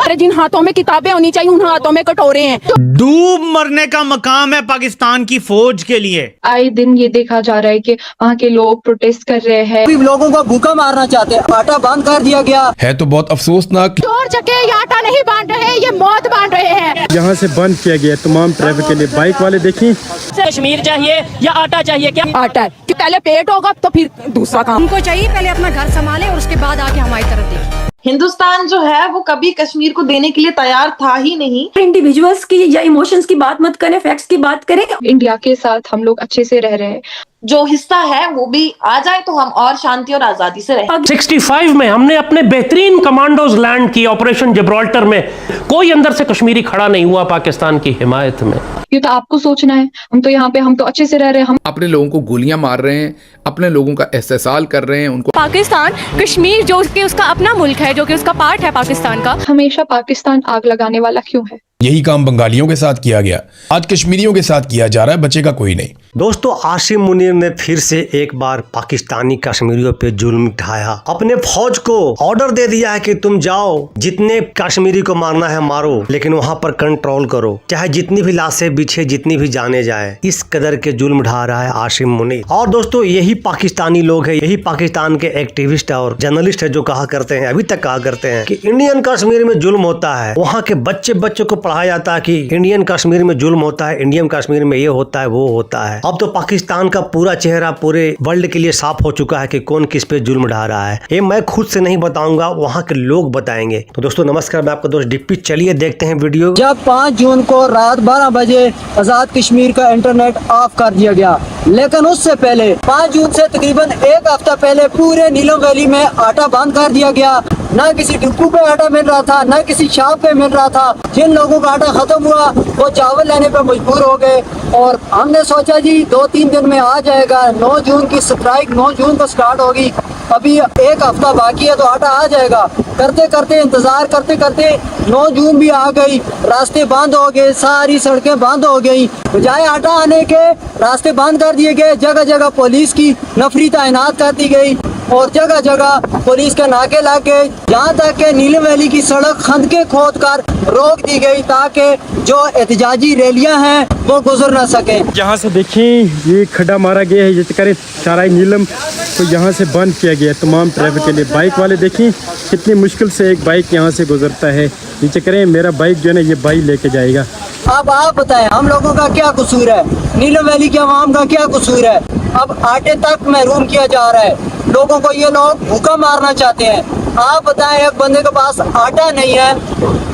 अरे जिन हाथों में किताबें होनी चाहिए उन हाथों में कटोरे हैं। डूब मरने का मकाम है पाकिस्तान की फौज के लिए। आए दिन ये देखा जा रहा है कि वहाँ के लोग प्रोटेस्ट कर रहे हैं। लोगों को भूखा मारना चाहते हैं, आटा बंद कर दिया गया है तो बहुत अफसोसनाक। चोर चके ये आटा नहीं बांट रहे, ये मौत बांट रहे हैं। यहाँ से बंद किया गया तमाम ट्रैफिक के लिए। बाइक वाले देखिए, कश्मीर चाहिए या आटा चाहिए? क्या आटा है कि पहले पेट होगा तो फिर दूसरा काम। उनको चाहिए पहले अपना घर संभाले और उसके बाद आके हमारी तरफ देखें। हिंदुस्तान जो है वो कभी कश्मीर को देने के लिए तैयार था ही नहीं। इंडिविजुअल्स की या इमोशंस की बात मत करें, फैक्ट्स की बात करें। इंडिया के साथ हम लोग अच्छे से रह रहे हैं। जो हिस्सा है वो भी आ जाए तो हम और शांति और आजादी से रहें। 65 में हमने अपने बेहतरीन कमांडोज लैंड किए ऑपरेशन जिब्राल्टर में। कोई अंदर से कश्मीरी खड़ा नहीं हुआ पाकिस्तान की हिमायत में। ये तो आपको सोचना है। हम तो यहाँ पे हम तो अच्छे से रह रहे हैं। हम अपने लोगों को गोलियां मार रहे हैं, अपने लोगों का इस्तेसाल कर रहे हैं। उनको पाकिस्तान कश्मीर जो कि उसका अपना मुल्क है, जो कि उसका पार्ट है पाकिस्तान का, हमेशा पाकिस्तान आग लगाने वाला क्यों है? यही काम बंगालियों के साथ किया गया, आज कश्मीरियों के साथ किया जा रहा है। बचेगा कोई नहीं। दोस्तों, आसिम मुनीर ने फिर से एक बार पाकिस्तानी कश्मीरियों पे जुल्म ढाया। अपने फौज को ऑर्डर दे दिया है कि तुम जाओ, जितने कश्मीरी को मारना है मारो, लेकिन वहां पर कंट्रोल करो, चाहे जितनी भी लाशें बिछे, जितनी भी जाने जाए। इस कदर के जुल्म ढा रहा है आसिम मुनीर। और दोस्तों, यही पाकिस्तानी लोग है, यही पाकिस्तान के एक्टिविस्ट और जर्नलिस्ट है जो कहा करते हैं, अभी तक कहा करते हैं कि इंडियन कश्मीर में जुल्म होता है। वहाँ के बच्चों को पढ़ाया जाता है कि इंडियन कश्मीर में जुल्म होता है, इंडियन कश्मीर में ये होता है, वो होता है। अब तो पाकिस्तान का पूरा चेहरा पूरे वर्ल्ड के लिए साफ हो चुका है कि कौन किस पे जुल्म ढा रहा है। ये मैं खुद से नहीं बताऊंगा, वहाँ के लोग बताएंगे। तो दोस्तों नमस्कार, मैं आपका दोस्त डिप्पी। चलिए देखते हैं वीडियो। जब 5 जून को रात 12 बजे आजाद कश्मीर का इंटरनेट ऑफ कर दिया गया, लेकिन उससे पहले 5 जून से तकरीबन एक हफ्ता पहले पूरे नीलम वैली में आटा बंद कर दिया गया। न किसी डिपो पे आटा मिल रहा था, न किसी शॉप पे मिल रहा था। जिन लोगों का आटा खत्म हुआ वो चावल लेने पे मजबूर हो गए और हमने सोचा जी 2-3 दिन में आ जाएगा। 9 जून की स्ट्राइक 9 जून को स्टार्ट होगी, अभी एक हफ्ता बाकी है तो आटा आ जाएगा। करते करते इंतजार करते करते 9 जून भी आ गई, रास्ते बंद हो गए, सारी सड़कें बंद हो गई। बजाय आटा आने के रास्ते बंद कर दिए गए। जगह जगह पुलिस की नफरी तैनात कर दी गई और जगह जगह पुलिस के नाके लाके, जहाँ तक के नीलम वैली की सड़क खंदके खोद कर रोक दी गई ताकि जो एहतजाजी रैलियां हैं वो गुजर ना सके। यहाँ से देखें, ये खड्डा मारा गया है, ये करें सारा नीलम, तो यहाँ से बंद किया गया है तमाम ट्रैफिक के लिए। बाइक वाले देखें कितनी मुश्किल से एक बाइक यहाँ से गुजरता है। नीचे करें, मेरा बाइक जो है ना ये बाइक लेके जाएगा। अब आप बताएं हम लोगों का क्या कसूर है, नीलम वैली के अवाम का क्या कसूर है? अब आटे तक महरूम किया जा रहा है लोगों को, ये लोग भूखा मारना चाहते हैं। आप बताएं, एक बंदे के पास आटा नहीं है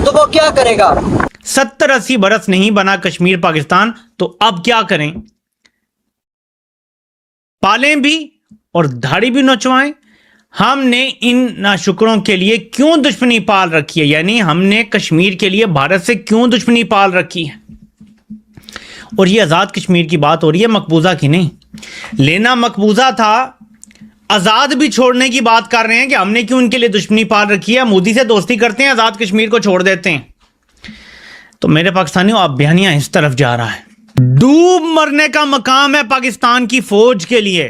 तो वो क्या करेगा? 70-80 बरस नहीं बना कश्मीर पाकिस्तान, तो अब क्या करें? पालें भी और दाढ़ी भी नोचवाएं। हमने इन नाशुकरों के लिए क्यों दुश्मनी पाल रखी है, यानी हमने कश्मीर के लिए भारत से क्यों दुश्मनी पाल रखी है? और ये आज़ाद कश्मीर की बात हो रही है, मकबूजा की नहीं। लेना मकबूजा था, आज़ाद भी छोड़ने की बात कर रहे हैं कि हमने क्यों इनके लिए दुश्मनी पाल रखी है। मोदी से दोस्ती करते हैं, आज़ाद कश्मीर को छोड़ देते हैं। तो मेरे पाकिस्तानियों, अब बयानिया इस तरफ जा रहा है। डूब मरने का मकाम है पाकिस्तान की फौज के लिए।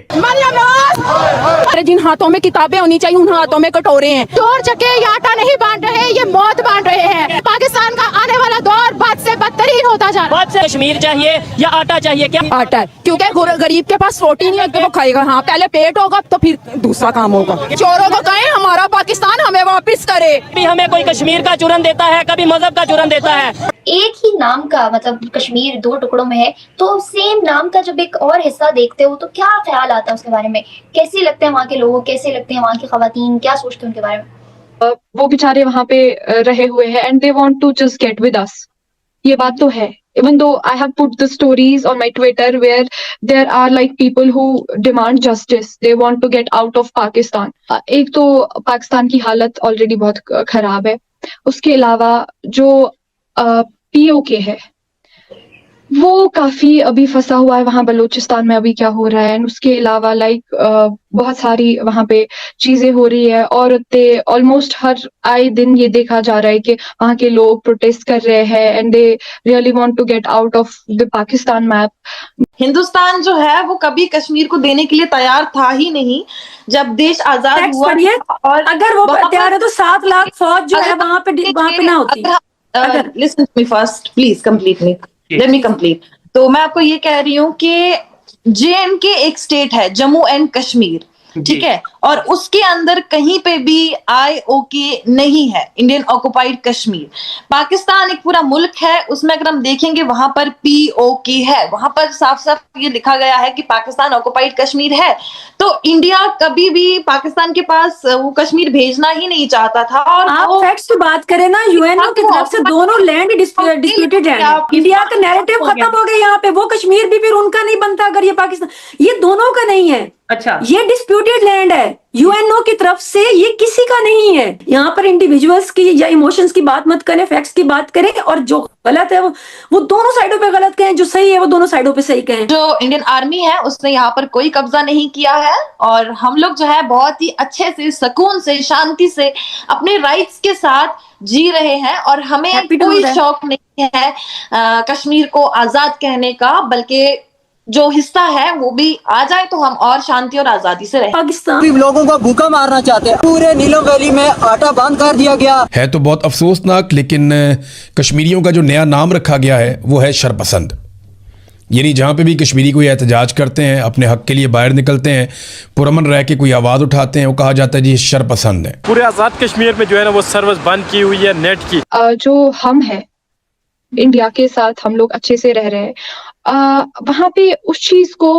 अरे जिन हाथों में किताबें होनी चाहिए उन हाथों में कटोरे हैं। चोर चके ये आटा नहीं बांट रहे, ये मौत बांट रहे हैं। पाकिस्तान का आने वाला दौर बद से बदतरीन होता जा रहा है। कश्मीर चाहिए या आटा चाहिए? क्या आटा है, क्योंकि गरीब के पास रोटी नहीं है तो वो खाएगा। हाँ, पहले पेट होगा तो फिर दूसरा काम होगा। चोरों को कहें हमारा पाकिस्तान हमें वापस करे। भी हमें कोई कश्मीर का जुर्म देता है, कभी मजहब का जुर्म देता है। एक ही नाम का मतलब कश्मीर 2 टुकड़ों में है, तो सेम नाम का जब एक और हिस्सा देखते हो तो क्या ख्याल आता है उसके बारे में? कैसे लगते हैं वहाँ के लोगों, कैसे लगते हैं वहाँ की खवातीन, क्या सोचते हैं उनके बारे में? वो बेचारे वहाँ पे रहे हुए हैं and they want to just get with us. ये बात तो है। Even though I have put the stories on my Twitter where there are like people who demand justice, they want to get out of Pakistan. एक तो पाकिस्तान की हालत already बहुत खराब है, उसके अलावा जो POK है वो काफी अभी फंसा हुआ है वहां बलूचिस्तान में अभी क्या हो रहा है। एंड उसके अलावा बहुत सारी वहां पे चीजें हो रही है। औरतें ऑलमोस्ट हर आए दिन ये देखा जा रहा है कि वहां के लोग प्रोटेस्ट कर रहे हैं and they really want to get out of the Pakistan map. Hindustan जो है वो कभी कश्मीर को देने के लिए तैयार था ही नहीं जब देश आजाद हुआ। और अगर वो तैयार है तो 7 लाख फौज जो है वहां पे ना होती। Listen to me first please complete me, let me complete. तो मैं आपको ये कह रही हूँ कि JNK एक स्टेट है, जम्मू एंड कश्मीर, ठीक है, और उसके अंदर कहीं पे भी IOK नहीं है, इंडियन ऑक्युपाइड कश्मीर। पाकिस्तान एक पूरा मुल्क है, उसमें अगर हम देखेंगे वहां पर POK है, वहां पर साफ साफ ये लिखा गया है कि पाकिस्तान ऑक्युपाइड कश्मीर है। तो इंडिया कभी भी पाकिस्तान के पास वो कश्मीर भेजना ही नहीं चाहता था। और आप फैक्ट्स की बात करें ना, UNO की तरफ से दोनों लैंड डिस्प्यूटेड है। इंडिया का नैरेटिव खत्म हो गया यहाँ पे। वो कश्मीर भी फिर उनका नहीं बनता अगर ये पाकिस्तान, ये दोनों का नहीं है। अच्छा, ये डिस्प्यूटेड लैंड है UNO की तरफ से, ये किसी का नहीं है। यहाँ पर इंडिविजुअल्स की या इमोशंस की बात मत करें, फैक्ट्स की बात करें। और जो गलत है वो दोनों साइडों पे गलत कहें, जो सही है वो दोनों साइडों पे सही कहें। जो इंडियन आर्मी है उसने यहाँ पर कोई कब्जा नहीं किया है और हम लोग जो है बहुत ही अच्छे से, सुकून से, शांति से अपने राइट्स के साथ जी रहे हैं। और हमें कोई शौक नहीं है कश्मीर को आजाद कहने का, बल्कि जो हिस्सा है वो भी आ जाए तो हम और शांति और आजादी से रहे। पाकिस्तान लोगों को भूखा मारना चाहते हैं। पूरे नीलम वैली में आटा बंद कर दिया गया है। तो बहुत अफसोसनाक, लेकिन कश्मीरियों का जो नया नाम रखा गया है वो है शरपसंद। यानी जहाँ पे भी कश्मीरी कोई एहतजाज करते हैं, अपने हक के लिए बाहर निकलते हैं, पुरअमन रह के कोई आवाज़ उठाते हैं, वो कहा जाता है जी शरपसंद है। पूरे आज़ाद कश्मीर में जो है ना वो सर्विस बंद की हुई है नेट की। जो हम है इंडिया के साथ, हम लोग अच्छे से रह रहे हैं। वहां पे उस चीज को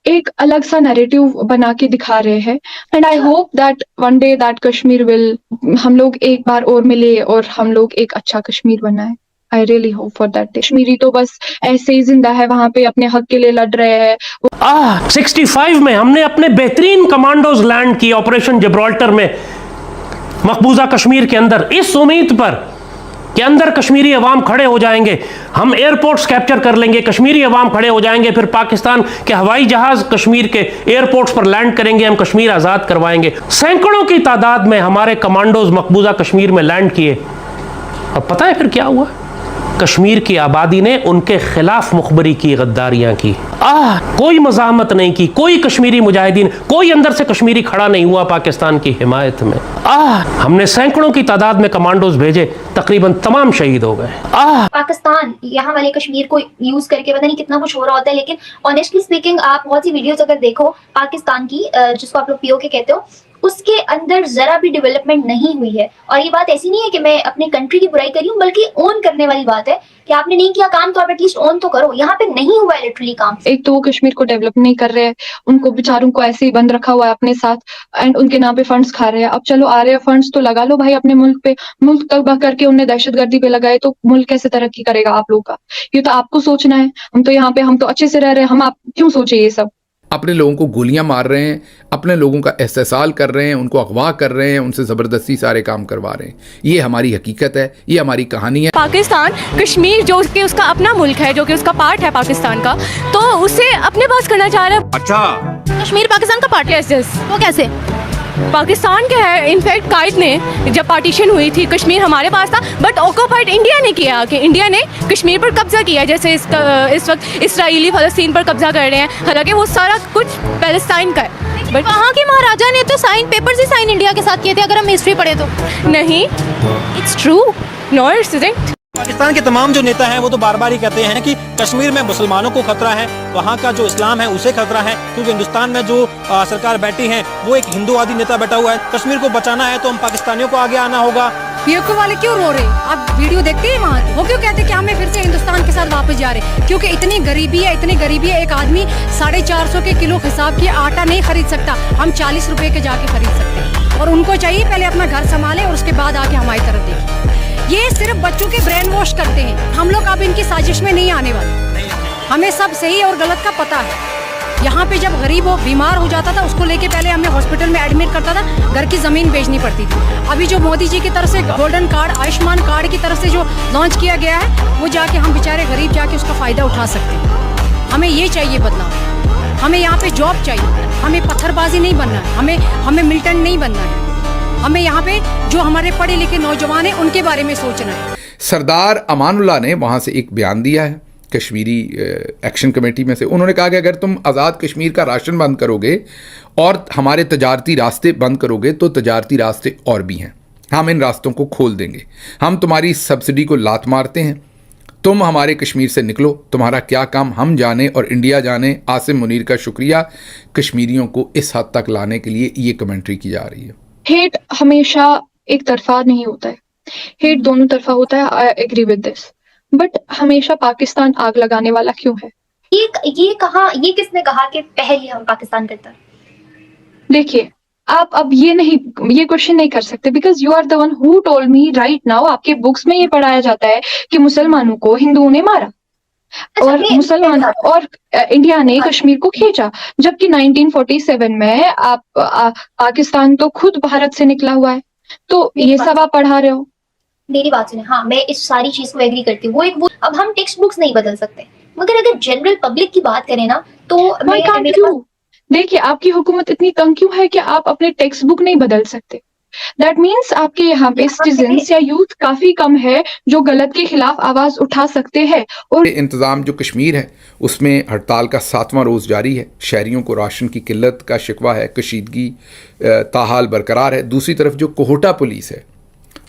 एक अलग सा नैरेटिव बना के दिखा रहे हैं। And I hope that one day that Kashmir will, हम लोग एक बार और मिले और हम लोग एक अच्छा कश्मीर बनाए। I really hope for that. Kashmiri तो बस ऐसे ही जिंदा है, वहां पे अपने हक के लिए लड़ रहे हैं। 65 में हमने अपने बेहतरीन कमांडोज लैंड की ऑपरेशन जिब्राल्टर में, मकबूजा कश्मीर के अंदर, इस उम्मीद पर कि अंदर कश्मीरी अवाम खड़े हो जाएंगे, हम एयरपोर्ट्स कैप्चर कर लेंगे, कश्मीरी अवाम खड़े हो जाएंगे, फिर पाकिस्तान के हवाई जहाज कश्मीर के एयरपोर्ट्स पर लैंड करेंगे, हम कश्मीर आज़ाद करवाएंगे। सैकड़ों की तादाद में हमारे कमांडोज मकबूजा कश्मीर में लैंड किए। अब पता है फिर क्या हुआ? कश्मीर की आबादी ने उनके खिलाफ मुखबरी की, गद्दारियां की। कोई मज़ाहमत नहीं की, कोई कश्मीरी मुजाहिदीन, कोई अंदर से कश्मीरी खड़ा नहीं हुआ पाकिस्तान की हिमायत में। हमने सैकड़ों की तादाद में कमांडोज भेजे, तकरीबन तमाम शहीद हो गए। पाकिस्तान यहाँ वाले कश्मीर को यूज करके पता नहीं कितना कुछ हो रहा होता है, लेकिन ऑनेस्टली स्पीकिंग आप बहुत सी वीडियोस अगर देखो पाकिस्तान की, जिसको आप लोग POK कहते हो, उसके अंदर जरा भी डेवलपमेंट नहीं हुई है। और ये बात ऐसी नहीं है कि मैं अपने कंट्री की बुराई कर रही हूँ, बल्कि ओन करने वाली बात है कि आपने नहीं किया काम तो आप एटलीस्ट ओन तो करो। यहाँ पे नहीं हुआ है लिटरली काम। एक तो वो कश्मीर को डेवलप नहीं कर रहे हैं, उनको बेचारों को ऐसे ही बंद रखा हुआ है अपने साथ, एंड उनके नाम पे फंड्स खा रहे हैं। अब चलो आ रहे हैं फंड्स तो लगा लो भाई अपने मुल्क पे। मुल्क तबाह करके उन्हें दहशतगर्दी पे लगाए तो मुल्क कैसे तरक्की करेगा आप लोग का? ये तो आपको सोचना है। हम तो यहाँ पे, हम तो अच्छे से रह रहे हैं, हम आप क्यों सोचे ये सब? अपने लोगों को गोलियां मार रहे हैं, अपने लोगों का इस्तेसाल कर रहे हैं, उनको अगवा कर रहे हैं, उनसे ज़बरदस्ती सारे काम करवा रहे हैं। ये हमारी हकीकत है, ये हमारी कहानी है। पाकिस्तान, कश्मीर जो कि उसका अपना मुल्क है, जो कि उसका पार्ट है पाकिस्तान का, तो उसे अपने पास करना चाह रहा है। अच्छा, कश्मीर पाकिस्तान का पार्ट है? वो कैसे? पाकिस्तान के है। इनफैक्ट कायद ने जब पार्टीशन हुई थी, कश्मीर हमारे पास था, बट ऑक्युपाइड इंडिया ने किया कि इंडिया ने कश्मीर पर कब्जा किया। जैसे इस वक्त इसराइली फ़लस्तीन पर कब्जा कर रहे हैं, हालांकि वो सारा कुछ पैलेस्टाइन का है। बट वहाँ के महाराजा ने तो साइन पेपर्स ही साइन इंडिया के साथ किए थे, अगर हम हिस्ट्री पढ़े तो। नहीं, it's true, no it's isn't. Pakistan के तमाम जो नेता हैं वो तो बार बार ही कहते हैं कि कश्मीर में मुसलमानों को खतरा है, वहाँ का जो इस्लाम है उसे खतरा है, क्योंकि हिंदुस्तान में जो सरकार बैठी है वो एक हिंदूवादी नेता बैठा हुआ है। कश्मीर को बचाना है तो हम पाकिस्तानियों को आगे आना होगा। POK वाले क्यों रो रहे? आप वीडियो देखते हैं वहाँ की? वो क्यों कहते कि हमें फिर से हिंदुस्तान के साथ वापस जा रहे? क्योंकि इतनी गरीबी है, इतनी गरीबी है, एक आदमी 450 के किलो हिसाब की आटा नहीं खरीद सकता, हम 40 रुपए के जाके खरीद सकते हैं। और उनको चाहिए पहले अपना घर संभाले और उसके बाद आके हमारी तरफ देखें। ये सिर्फ बच्चों के ब्रेन वॉश करते हैं। हम लोग अब इनकी साजिश में नहीं आने वाले। हमें सब सही और गलत का पता है। यहाँ पे जब गरीब हो बीमार हो जाता था उसको लेके पहले हमें हॉस्पिटल में एडमिट करता था, घर की ज़मीन बेचनी पड़ती थी। अभी जो मोदी जी की तरफ से गोल्डन कार्ड, आयुष्मान कार्ड की तरफ से जो लॉन्च किया गया है, वो जाके हम बेचारे गरीब जाके उसका फ़ायदा उठा सकते हैं। हमें ये चाहिए बदलाव, हमें यहाँ पे जॉब चाहिए, हमें पत्थरबाजी नहीं बनना है, हमें मिल्टन नहीं बनना है, हमें यहाँ पे जो हमारे पढ़े लिखे नौजवान हैं उनके बारे में सोचना है। सरदार अमानुल्लाह ने वहाँ से एक बयान दिया है कश्मीरी एक्शन कमेटी में से। उन्होंने कहा कि अगर तुम आज़ाद कश्मीर का राशन बंद करोगे और हमारे तजारती रास्ते बंद करोगे तो तजारती रास्ते और भी हैं, हम इन रास्तों को खोल देंगे। हम तुम्हारी सब्सिडी को लात मारते हैं, तुम हमारे कश्मीर से निकलो, तुम्हारा क्या काम हम जाने और इंडिया जाने। आसिम मुनीर का शुक्रिया कश्मीरियों को इस हद तक लाने के लिए ये कमेंट्री की जा रही है। हेट हमेशा एक तरफा नहीं होता है, हेट दोनों तरफा होता है। I agree with this, but हमेशा पाकिस्तान आग लगाने वाला क्यों है? ये किसने कहा कि पहले हम पाकिस्तान करता? देखिए, आप अब ये क्वेश्चन नहीं कर सकते, because you are the one who told me right now. आपके बुक्स में ये पढ़ाया जाता है कि मुसलमानों को हिंदुओं ने मारा और मुसलमान और इंडिया ने कश्मीर को खींचा, जबकि 1947 में पाकिस्तान तो खुद भारत से निकला हुआ है। तो ये सब आप पढ़ा रहे हो। मेरी बात सुने, हाँ मैं इस सारी चीज को एग्री करती हूँ। अब हम टेक्स्ट बुक्स नहीं बदल सकते, मगर अगर जनरल पब्लिक की बात करें ना तो देखिए, आपकी हुकूमत इतनी तंग क्यों है कि आप अपने टेक्स्ट बुक नहीं बदल सकते? दैट मीन्स आपके यहाँ पे सिटीजन्स या यूथ काफी कम है जो गलत के खिलाफ आवाज उठा सकते हैं। और इंतज़ाम जो कश्मीर है उसमें हड़ताल का 7वां रोज़ जारी है। शहरियों को राशन की किल्लत का शिकवा है, कशीदगी ताहाल बरकरार है। दूसरी तरफ जो कोहटा पुलिस है,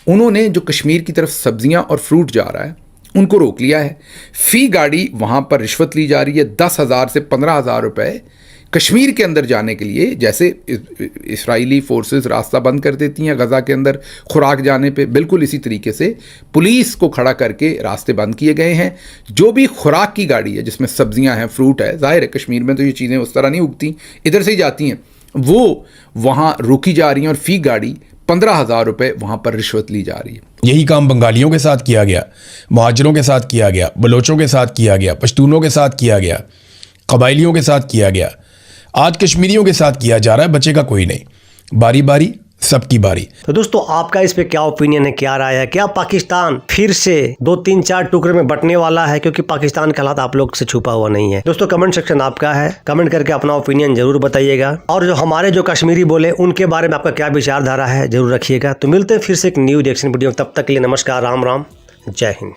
उन्होंने जो कश्मीर की तरफ सब्जियां और फ्रूट जा रहा है उनको रोक लिया है। फ़ी गाड़ी वहाँ पर रिश्वत ली जा रही है, 10,000 से 15,000 रुपये कश्मीर के अंदर जाने के लिए। जैसे इसराइली फोर्सेस रास्ता बंद कर देती हैं गज़ा के अंदर खुराक जाने पे, बिल्कुल इसी तरीके से पुलिस को खड़ा करके रास्ते बंद किए गए हैं। जो भी खुराक की गाड़ी है जिसमें सब्जियां हैं, फ्रूट है, ज़ाहिर है कश्मीर में तो ये चीज़ें उस तरह नहीं उगती, इधर से ही जाती हैं, वो वहाँ रोकी जा रही हैं और फ़ी गाड़ी 15,000 रुपये वहाँ पर रिश्वत ली जा रही है। यही काम बंगालियों के साथ किया गया, मुहाजिरों के साथ किया गया, बलोचों के साथ किया गया, पश्तूनों के साथ किया गया, कबाइलियों के साथ किया गया, आज कश्मीरियों के साथ किया जा रहा है। बचेगा कोई नहीं, बारी बारी सबकी बारी। तो दोस्तों आपका इस पे क्या ओपिनियन है, क्या राय है? क्या पाकिस्तान फिर से 2-3-4 टुकड़े में बंटने वाला है? क्योंकि पाकिस्तान का हालात आप लोग से छुपा हुआ नहीं है। दोस्तों कमेंट सेक्शन आपका है, कमेंट करके अपना ओपिनियन जरूर बताइएगा। और जो हमारे जो कश्मीरी बोले उनके बारे में आपका क्या विचारधारा है जरूर रखिएगा। तो मिलते हैं फिर से एक न्यू रिएक्शन वीडियो, तब तक के लिए नमस्कार, राम राम, जय हिंद।